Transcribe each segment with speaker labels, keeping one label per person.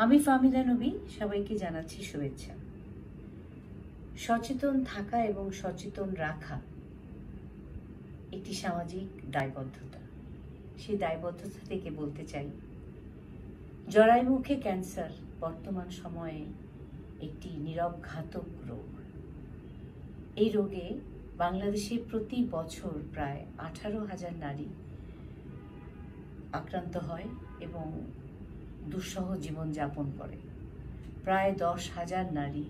Speaker 1: আমি ফাহমিদা নবী, সবাইকে জানাচ্ছি শুভেচ্ছা। সচেতন থাকা এবং সচেতন রাখা একটি সামাজিক দায়বদ্ধতা। সেই দায়বদ্ধতা থেকে বলতে চাই, জরায়ুমুখে ক্যান্সার বর্তমান সময়ে একটি নীরব ঘাতক রোগ। এই রোগে বাংলাদেশে প্রতি বছর প্রায় 18,000 নারী আক্রান্ত হয় এবং দুঃসহ জীবনযাপন করে। প্রায় 10,000 নারী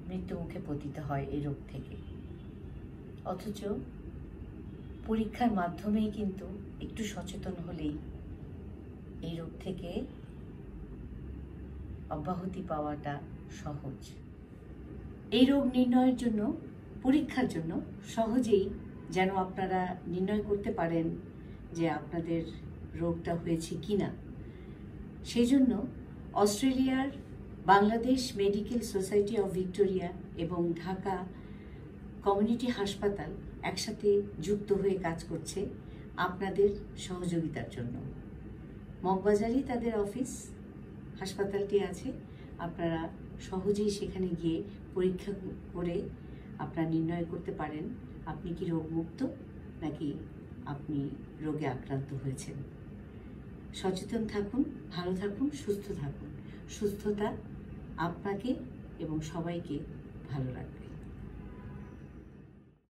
Speaker 1: মৃত্যুমুখে পতিত হয় এই রোগ থেকে। অথচ পরীক্ষার মাধ্যমেই কিন্তু একটু সচেতন হলেই এই রোগ থেকে অব্যাহতি পাওয়াটা সহজ। এই রোগ নির্ণয়ের জন্য, পরীক্ষার জন্য সহজেই যেন আপনারা নির্ণয় করতে পারেন যে আপনাদের রোগটা হয়েছে কিনা, সেই জন্য অস্ট্রেলিয়ার Bangladesh medical society of Victoria এবং ঢাকা কমিউনিটি হাসপাতাল একসাথে যুক্ত হয়ে কাজ করছে আপনাদের সহযোগিতার জন্য। মগবাজারেই তাদের অফিস, হাসপাতালটি আছে। আপনারা সহজেই সেখানে গিয়ে পরীক্ষা করে আপনারা নির্ণয় করতে পারেন আপনি কি রোগমুক্ত নাকি আপনি রোগে আক্রান্ত হয়েছেন। সচেতন থাকুন, ভালো থাকুন, সুস্থ থাকুন। সুস্থতা আপনাকে এবং সবাইকে ভালো রাখবে।